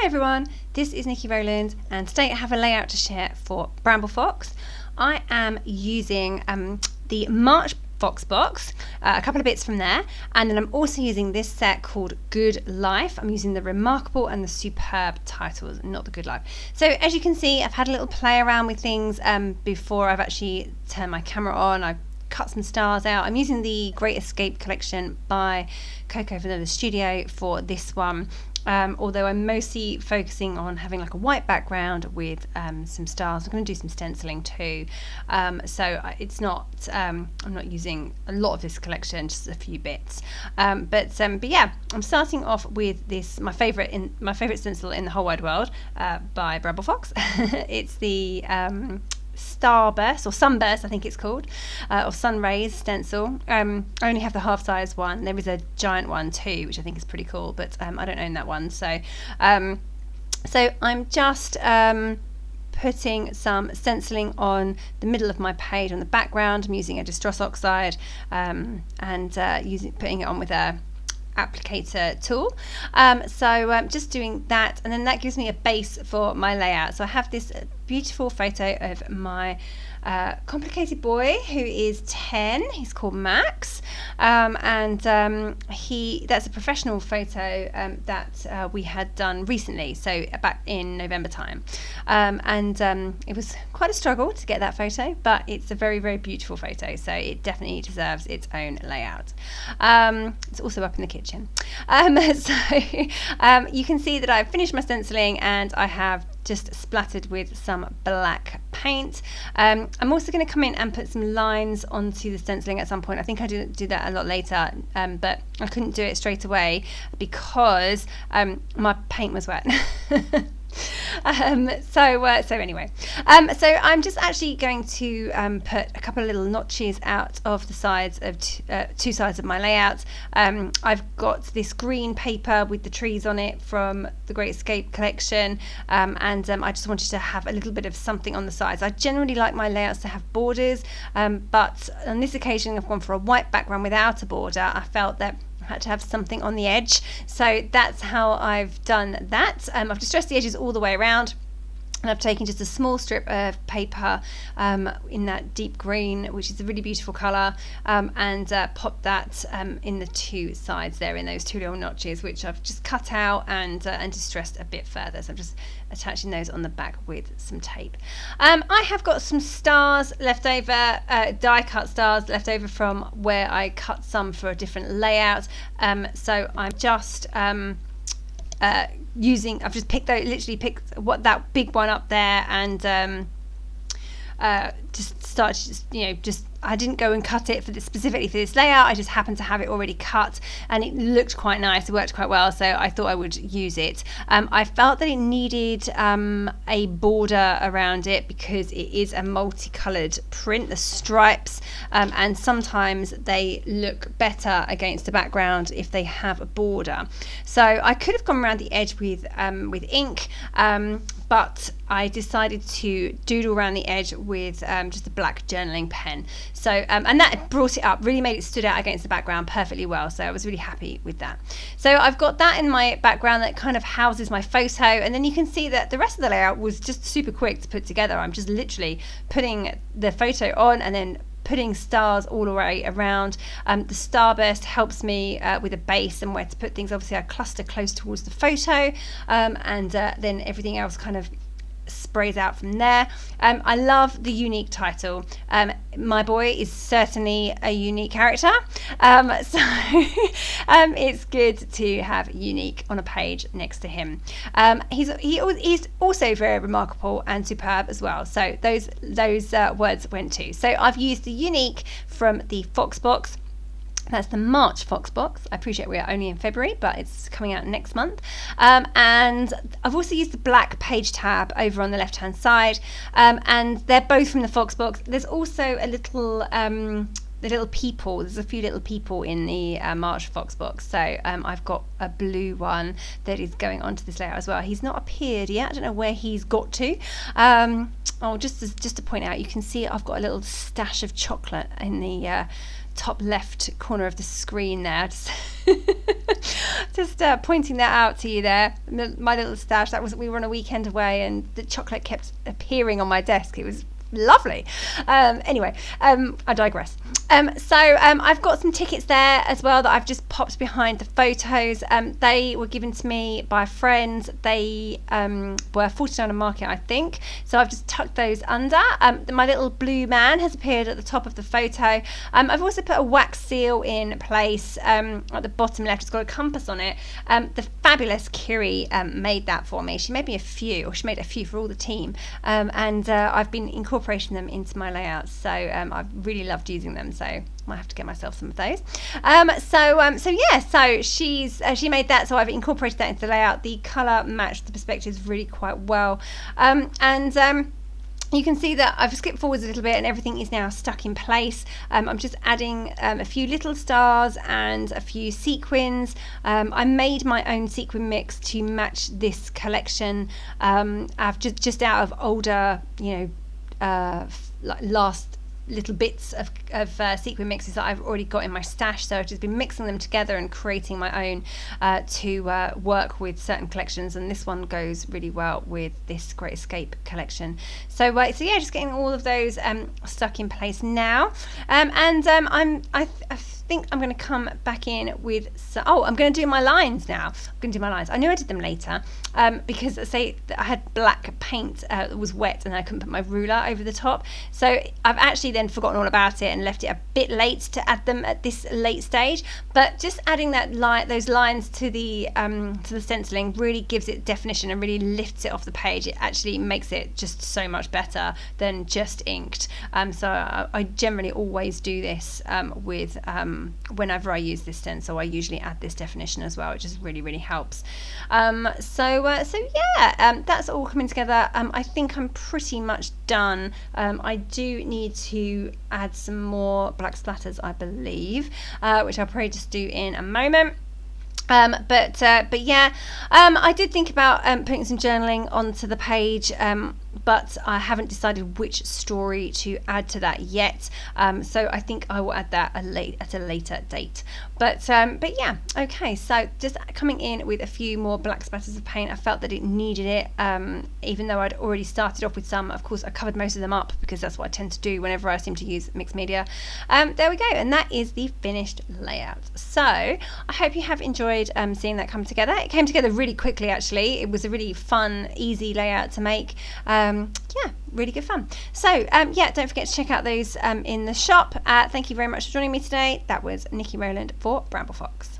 Hi everyone, this is Nikki Rowland and today I have a layout to share for Bramble Fox. I am using the March Fox box, a couple of bits from there, and then I'm also using this set called Good Life. I'm using the Remarkable and the Superb titles, not the Good Life. So as you can see, I've had a little play around with things before I've actually turned my camera on. I've cut some stars out. I'm using the Great Escape collection by Coco Vanilla Studio for this one. Although I'm mostly focusing on having like a white background with some stars. I'm going to do some stenciling too, so it's not I'm not using a lot of this collection, just a few bits, but yeah, I'm starting off with this, my favorite stencil in the whole wide world, by Bramble Fox. It's the starburst or sunburst, I think it's called, or sun rays stencil. I only have the half size one. There is a giant one too, which I think is pretty cool, but I don't own that one. So I'm just putting some stenciling on the middle of my page on the background. I'm using a distress oxide and putting it on with a applicator tool. Just doing that, and then that gives me a base for my layout. So I have this beautiful photo of my complicated boy who is 10. He's called Max, and that's a professional photo that we had done recently, so back in November time, it was quite a struggle to get that photo, but it's a very, very beautiful photo, so it definitely deserves its own layout. It's also up in the kitchen. You can see that I've finished my stenciling and I have just splattered with some black paint. I'm also going to come in and put some lines onto the stenciling at some point. I think I do that a lot later, but I couldn't do it straight away because my paint was wet. Anyway, so I'm just actually going to put a couple of little notches out of the sides of two sides of my layout. I've got this green paper with the trees on it from the Great Escape collection, and I just wanted to have a little bit of something on the sides. I generally like my layouts to have borders, but on this occasion I've gone for a white background without a border. I felt that had to have something on the edge, so that's how I've done that. I've distressed the edges all the way around, and I've taken just a small strip of paper in that deep green, which is a really beautiful colour, and popped that in the two sides there, in those two little notches, which I've just cut out and distressed a bit further. So I'm just attaching those on the back with some tape. I have got some stars left over, die cut stars left over from where I cut some for a different layout. So I'm just I've just literally picked that big one up there, and I didn't go and cut it specifically for this layout. I just happened to have it already cut, and it looked quite nice. It worked quite well, so I thought I would use it. I felt that it needed a border around it because it is a multicoloured print, the stripes, and sometimes they look better against the background if they have a border. So I could have gone around the edge with ink, but I decided to doodle around the edge with just a black journaling pen. So and that brought it up, really made it stood out against the background perfectly well. So I was really happy with that. So I've got that in my background that kind of houses my photo, and then you can see that the rest of the layout was just super quick to put together. I'm just literally putting the photo on and then putting stars all the way around. The starburst helps me with a base and where to put things. Obviously I cluster close towards the photo, and then everything else kind of sprays out from there. I love the YOUnique title. My boy is certainly a unique character, so it's good to have YOUnique on a page next to him. He's also very remarkable and superb as well, so those words went too. So I've used the YOUnique from the Fox box. That's the March Fox box. I appreciate we are only in February, but it's coming out next month. And I've also used the black page tab over on the left hand side, and they're both from the Fox box. There's also a little the little people. There's a few little people in the March Fox box. So I've got a blue one that is going onto this layout as well. He's not appeared yet. I don't know where he's got to. Just to point out, you can see I've got a little stash of chocolate in the top left corner of the screen there. Just pointing that out to you there, my little stash. We were on a weekend away and the chocolate kept appearing on my desk. It was lovely. Anyway, I digress. So I've got some tickets there as well that I've just popped behind the photos. They were given to me by a friend. They were $49 a market, I think. So I've just tucked those under. My little blue man has appeared at the top of the photo. I've also put a wax seal in place at the bottom left. It's got a compass on it. The fabulous Kiri made that for me. She made me a few, or she made a few for all the team. And I've been incorporating them into my layouts. So I've really loved using them. So I might have to get myself some of those. So she made that, so I've incorporated that into the layout. The colour matched the perspectives really quite well. You can see that I've skipped forwards a little bit and everything is now stuck in place. I'm just adding a few little stars and a few sequins. I made my own sequin mix to match this collection. I've just out of older, last little bits of sequin mixes that I've already got in my stash, so I've just been mixing them together and creating my own to work with certain collections, and this one goes really well with this Great Escape collection. So yeah, just getting all of those stuck in place now, I think I'm going to come back in with I'm going to do my lines now. I'm going to do my lines. I knew I did them later because I had black paint that was wet and I couldn't put my ruler over the top, so I've actually then forgotten all about it and left it a bit late to add them at this late stage. But just adding those lines to the stenciling really gives it definition and really lifts it off the page. It actually makes it just so much better than just inked. So I generally always do this with whenever I use this stencil. I usually add this definition as well. It just really, really helps. That's all coming together. I think I'm pretty much done. I do need to add some more black splatters, I believe, which I'll probably just do in a moment. But yeah, I did think about putting some journaling onto the page, but I haven't decided which story to add to that yet. So I think I will add that at a later date. But yeah, okay. So just coming in with a few more black splatters of paint. I felt that it needed it, even though I'd already started off with some. Of course, I covered most of them up because that's what I tend to do whenever I seem to use mixed media. There we go, and that is the finished layout. So I hope you have enjoyed seeing that come together. It came together really quickly, actually. It was a really fun, easy layout to make. Yeah, really good fun. So yeah, don't forget to check out those in the shop. Thank you very much for joining me today. That was Nikki Rowland for Bramble Fox.